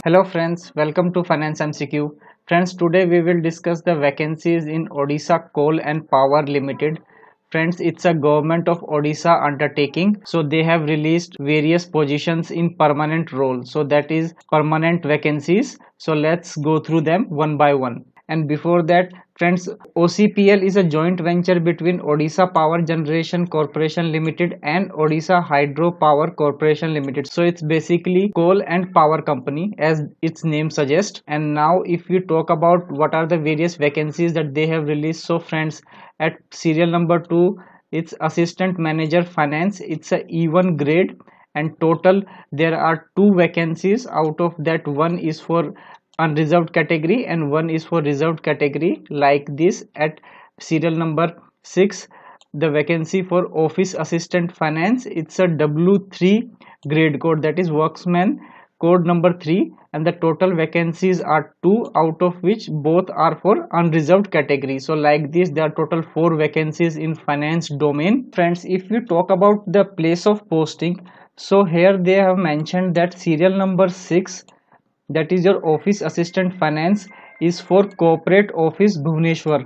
Hello friends, welcome to Finance MCQ. Friends, today we will discuss the vacancies in Odisha Coal and Power Limited. Friends, it's a government of Odisha undertaking. So they have released various positions in permanent role. So that is permanent vacancies. So let's go through them one by one. And before that, friends, OCPL is a joint venture between Odisha Power Generation Corporation Limited and Odisha Hydro Power Corporation Limited. So it's basically coal and power company as its name suggests. And now if we talk about what are the various vacancies that they have released, so friends, at serial number 2, it's assistant manager finance. It's a E1 grade, and total there are two vacancies. Out of that, one is for unreserved category and one is for reserved category. Like this, at serial number 6, the vacancy for office assistant finance, it's a W3 grade code, that is worksman code number 3, and the total vacancies are 2, out of which both are for unreserved category. So like this, there are total 4 vacancies in finance domain. Friends, if we talk about the place of posting, so here they have mentioned that serial number 6, that is your office assistant finance, is for corporate office Bhubaneswar,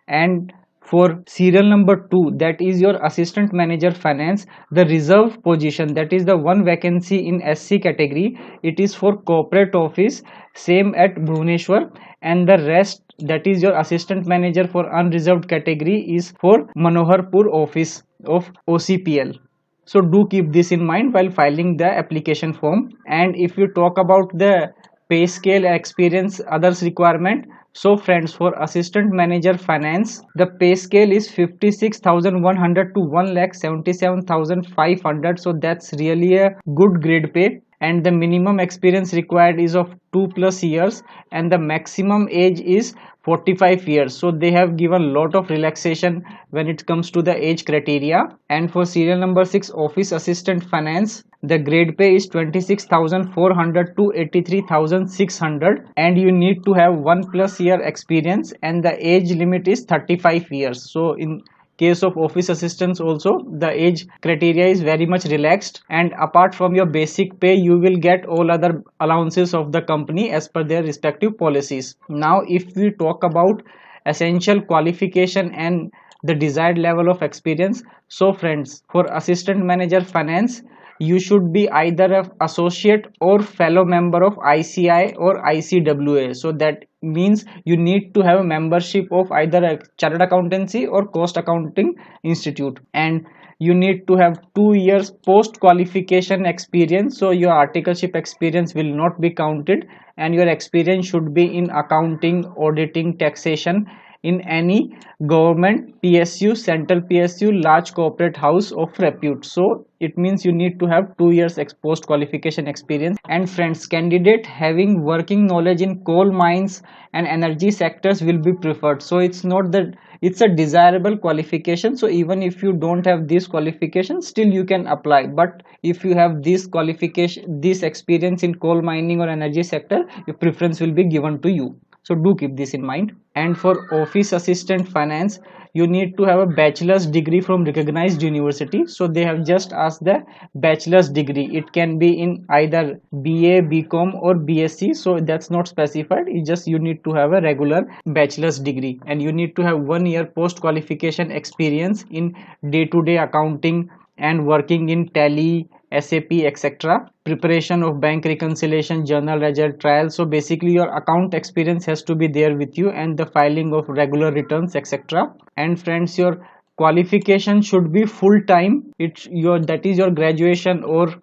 and for serial number 2, that is your assistant manager finance, the reserve position, that is the one vacancy in SC category, it is for corporate office, same at Bhubaneswar, and the rest, that is your assistant manager for unreserved category, is for Manoharpur office of OCPL. So do keep this in mind while filing the application form. And if you talk about the pay scale, experience, others requirement, so friends, for assistant manager finance, the pay scale is 56,100 to 1,77,500. So that's really a good grade pay, and the minimum experience required is of 2 plus years, and the maximum age is 45 years. So they have given lot of relaxation when it comes to the age criteria. And for serial number 6, office assistant finance, the grade pay is 26,400 to 83,600, and you need to have 1 plus year experience, and the age limit is 35 years. So in case of office assistants also, the age criteria is very much relaxed, and apart from your basic pay, you will get all other allowances of the company as per their respective policies. Now if we talk about essential qualification and the desired level of experience, so friends, for assistant manager finance, you should be either an associate or fellow member of ICI or ICWA. So that means you need to have a membership of either a chartered accountancy or cost accounting institute, and you need to have 2 years post qualification experience. So your articleship experience will not be counted, and your experience should be in accounting, auditing, taxation in any government PSU, central PSU, large corporate house of repute. So it means you need to have 2 years post qualification experience. And friends, candidate having working knowledge in coal mines and energy sectors will be preferred. So it's not that it's a desirable qualification. So even if you don't have this qualification, still you can apply. But if you have this qualification, this experience in coal mining or energy sector, your preference will be given to you. So do keep this in mind. And for office assistant finance, you need to have a bachelor's degree from recognized university. So they have just asked the bachelor's degree. It can be in either BA, BCom or BSc. So that's not specified. It's just you need to have a regular bachelor's degree, and you need to have 1 year post qualification experience in day-to-day accounting and working in Tally, SAP, etc. Preparation of bank reconciliation, journal ledger, trial. So basically your account experience has to be there with you, and the filing of regular returns, etc. And friends, your qualification should be full time. It's your, that is your graduation or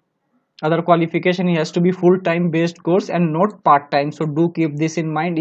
other qualification, it has to be full time based course and not part time. So do keep this in mind.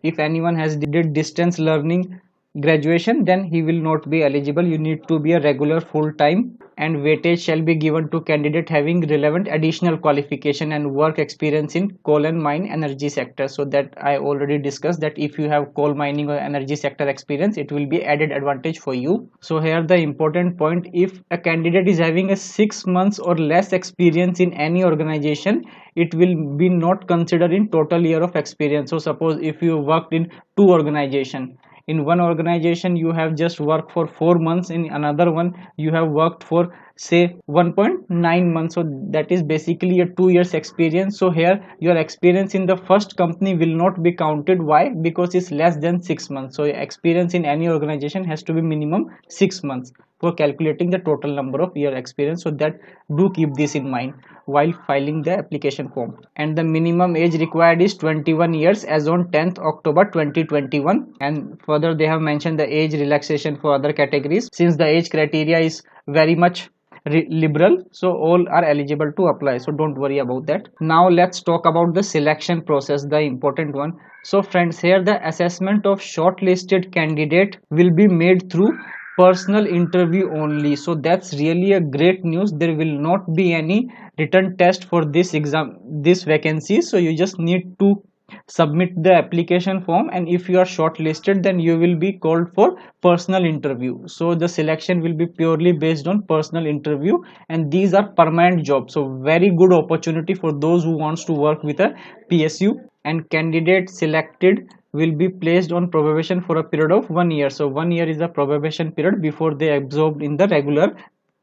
If anyone has did distance learning graduation, then he will not be eligible. You need to be a regular full time, and weightage shall be given to candidate having relevant additional qualification and work experience in coal and mine energy sector. So that I already discussed, that if you have coal mining or energy sector experience, it will be added advantage for you. So here the important point, if a candidate is having a 6 months or less experience in any organization, it will be not considered in total year of experience. So suppose if you worked in 2 organization, in one organization you have just worked for 4 months, in another one you have worked for say 1.9 months, so that is basically a 2 years experience. So here your experience in the first company will not be counted. Why? Because it's less than 6 months. So experience in any organization has to be minimum 6 months for calculating the total number of year experience. So that, do keep this in mind while filing the application form. And the minimum age required is 21 years as on 10th October 2021. And further they have mentioned the age relaxation for other categories. Since the age criteria is very much liberal, so all are eligible to apply, so don't worry about that. Now let's talk about the selection process, the important one. So friends, here the assessment of shortlisted candidate will be made through personal interview only. So that's really a great news. There will not be any written test for this exam, this vacancy. So you just need to submit the application form, and if you are shortlisted then you will be called for personal interview. So the selection will be purely based on personal interview, and these are permanent jobs, so very good opportunity for those who wants to work with a PSU. And candidates selected will be placed on probation for a period of 1 year. So 1 year is the probation period before they absorbed in the regular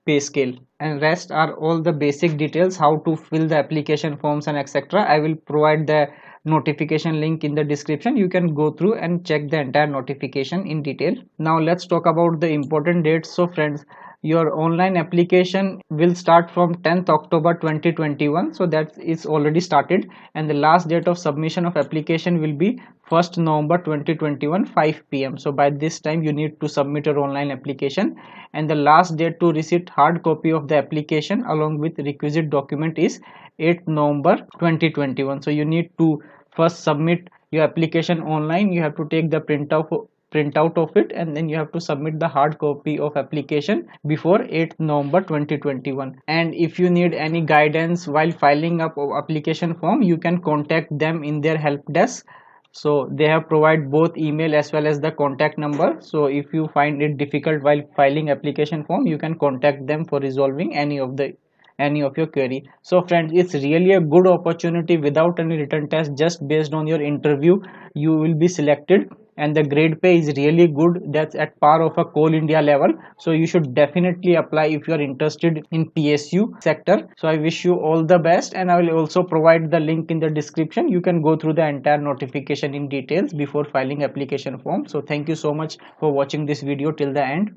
pay scale. And rest are all the basic details, how to fill the application forms and etc. I will provide the notification link in the description. You can go through and check the entire notification in detail. Now let's talk about the important dates. So friends, your online application will start from 10th October 2021, so that is already started, and the last date of submission of application will be 1st November 2021 5 p.m. so by this time you need to submit your online application, and the last date to receive hard copy of the application along with requisite document is 8th November 2021. So you need to first submit your application online. You have to take the printout of it, and then you have to submit the hard copy of application before 8th November 2021. And if you need any guidance while filing up application form, you can contact them in their help desk. So they have provided both email as well as the contact number. So if you find it difficult while filing application form, you can contact them for resolving any of your query. So friends, it's really a good opportunity without any written test. Just based on your interview you will be selected, and the grade pay is really good. That's at par of a Coal India level, so you should definitely apply if you are interested in PSU sector. So I wish you all the best, and I will also provide the link in the description. You can go through the entire notification in details before filing application form. So thank you so much for watching this video till the end.